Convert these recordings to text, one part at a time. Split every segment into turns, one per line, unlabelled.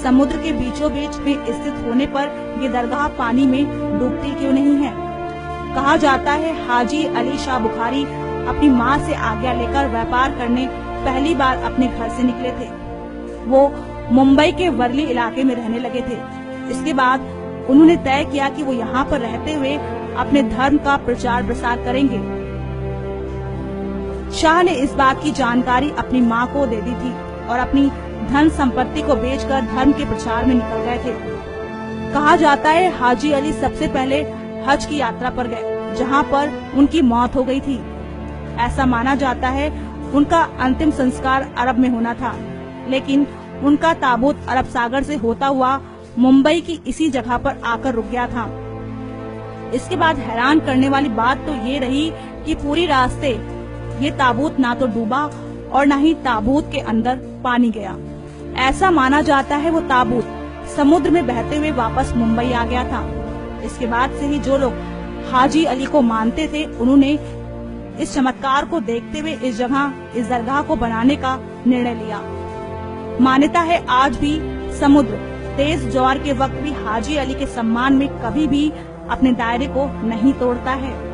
समुद्र के बीचों बीच में स्थित होने पर ये दरगाह पानी में डूबती क्यों नहीं है। कहा जाता है हाजी अली शाह बुखारी अपनी माँ से आज्ञा लेकर व्यापार करने पहली बार अपने घर से निकले थे। वो मुंबई के वर्ली इलाके में रहने लगे थे। इसके बाद उन्होंने तय किया कि वो यहाँ पर रहते हुए अपने धर्म का प्रचार प्रसार करेंगे। शाह ने इस बात की जानकारी अपनी माँ को दे दी थी और अपनी धन संपत्ति को बेचकर धर्म के प्रचार में निकल गए थे। कहा जाता है हाजी अली सबसे पहले हज की यात्रा पर गए, जहाँ पर उनकी मौत हो गई थी। ऐसा माना जाता है उनका अंतिम संस्कार अरब में होना था, लेकिन उनका ताबूत अरब सागर से होता हुआ मुंबई की इसी जगह पर आकर रुक गया था। इसके बाद हैरान करने वाली बात तो ये रही कि पूरी रास्ते ये ताबूत ना तो डूबा और न ही ताबूत के अंदर पानी गया। ऐसा माना जाता है वो ताबूत समुद्र में बहते हुए वापस मुंबई आ गया था। इसके बाद से ही जो लोग हाजी अली को मानते थे, उन्होंने इस चमत्कार को देखते हुए इस दरगाह को बनाने का निर्णय लिया। मान्यता है आज भी समुद्र तेज ज्वार के वक्त भी हाजी अली के सम्मान में कभी भी अपने दायरे को नहीं तोड़ता है।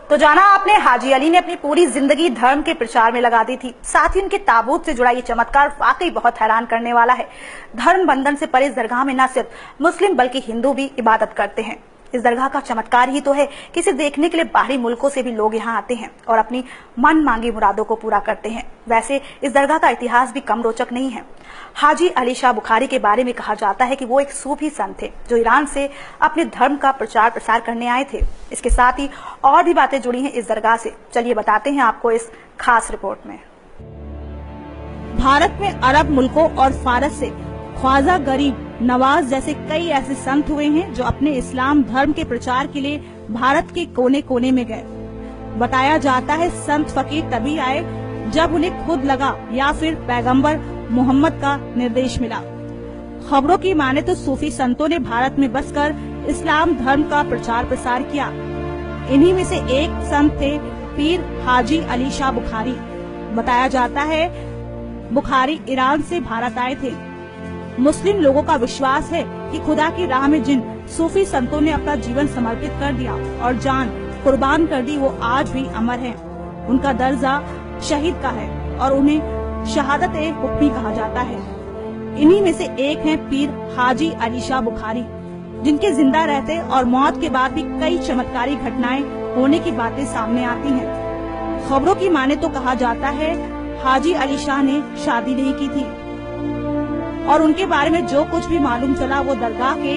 तो जाना आपने, हाजी अली ने अपनी पूरी जिंदगी धर्म के प्रचार में लगा दी थी। साथ ही उनके ताबूत से जुड़ा ये चमत्कार वाकई बहुत हैरान करने वाला है। धर्म बंधन से परे इस दरगाह में न सिर्फ मुस्लिम बल्कि हिंदू भी इबादत करते हैं। इस दरगाह का चमत्कार ही तो है कि इसे देखने के लिए बाहरी मुल्कों से भी लोग यहाँ आते हैं और अपनी मन मांगी मुरादों को पूरा करते हैं। वैसे इस दरगाह का इतिहास भी कम रोचक नहीं है। हाजी अली शाह बुखारी के बारे में कहा जाता है कि वो एक सूफी संत थे जो ईरान से अपने धर्म का प्रचार प्रसार करने आए थे। इसके साथ ही और भी बातें जुड़ी हैं इस दरगाह से। चलिए बताते हैं आपको इस खास रिपोर्ट में। भारत में अरब मुल्कों और फारस से ख्वाजा गरीब नवाज जैसे कई ऐसे संत हुए हैं जो अपने इस्लाम धर्म के प्रचार के लिए भारत के कोने कोने में गए। बताया जाता है संत फकीर तभी आए जब उन्हें खुद लगा या फिर पैगंबर मोहम्मद का निर्देश मिला। खबरों की माने तो सूफी संतों ने भारत में बसकर इस्लाम धर्म का प्रचार प्रसार किया। इन्हीं में से एक संत थे पीर हाजी अली शाह बुखारी। बताया जाता है बुखारी ईरान से भारत आए थे। मुस्लिम लोगों का विश्वास है कि खुदा की राह में जिन सूफी संतों ने अपना जीवन समर्पित कर दिया और जान कुर्बान कर दी, वो आज भी अमर हैं। उनका दर्जा शहीद का है और उन्हें शहादत-ए-हुक्मी कहा जाता है। इन्हीं में से एक हैं पीर हाजी अली शाह बुखारी, जिनके जिंदा रहते और मौत के बाद भी कई चमत्कारी घटनाएं होने की बातें सामने आती हैं। खबरों की माने तो कहा जाता है हाजी अली शाह ने शादी नहीं की थी और उनके बारे में जो कुछ भी मालूम चला वो दरगाह के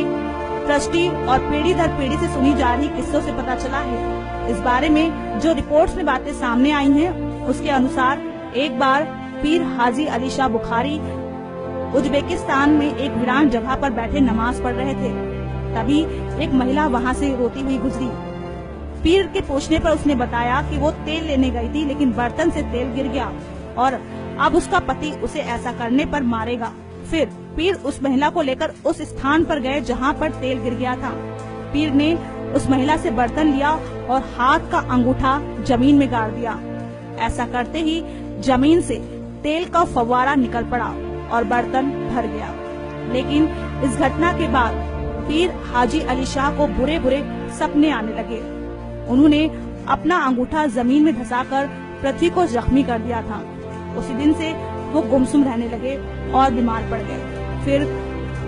ट्रस्टी और पीढ़ी दर पीढ़ी से सुनी जा रही किस्सों से पता चला है। इस बारे में जो रिपोर्ट्स में बातें सामने आई हैं, उसके अनुसार एक बार पीर हाजी अली शाह बुखारी उज्बेकिस्तान में एक वीरान जगह पर बैठे नमाज पढ़ रहे थे। तभी एक महिला वहां से रोती हुई गुजरी। पीर के पूछने पर उसने बताया कि वो तेल लेने गई थी, लेकिन बर्तन से तेल गिर गया और अब उसका पति उसे ऐसा करने पर मारेगा। फिर पीर उस महिला को लेकर उस स्थान पर गए जहाँ पर तेल गिर गया था। पीर ने उस महिला से बर्तन लिया और हाथ का अंगूठा जमीन में गाड़ दिया। ऐसा करते ही जमीन से तेल का फव्वारा निकल पड़ा और बर्तन भर गया। लेकिन इस घटना के बाद पीर हाजी अली शाह को बुरे बुरे सपने आने लगे। उन्होंने अपना अंगूठा जमीन में धंसाकर पृथ्वी को जख्मी कर दिया था। उसी दिन से वो गुमसुम रहने लगे और बीमार पड़ गए। फिर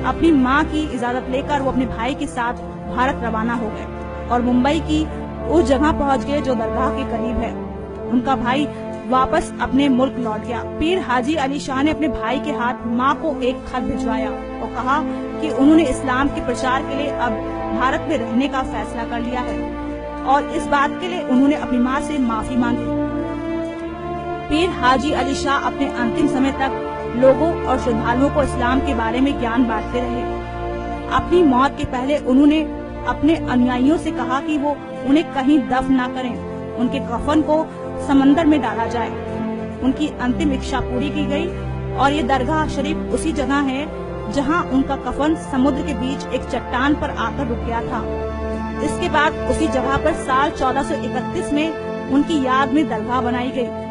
अपनी माँ की इजाजत लेकर वो अपने भाई के साथ भारत रवाना हो गए और मुंबई की उस जगह पहुँच गए जो दरगाह के करीब है। उनका भाई वापस अपने मुल्क लौट गया। पीर हाजी अली शाह ने अपने भाई के हाथ माँ को एक खत भिजवाया और कहा कि उन्होंने इस्लाम के प्रचार के लिए अब भारत में रहने का फैसला कर लिया है और इस बात के लिए उन्होंने अपनी माँ से माफी मांगी। पीर हाजी अली शाह अपने अंतिम समय तक लोगों और श्रद्धालुओं को इस्लाम के बारे में ज्ञान बांटते रहे। अपनी मौत के पहले उन्होंने अपने अनुयायियों से कहा कि वो उन्हें कहीं दफन न करें, उनके कफन को समंदर में डाला जाए। उनकी अंतिम इच्छा पूरी की गई और ये दरगाह शरीफ उसी जगह है जहां उनका कफन समुद्र के बीच एक चट्टान पर आकर रुक गया था। इसके बाद उसी जगह पर साल 1431 में उनकी याद में दरगाह बनाई गई।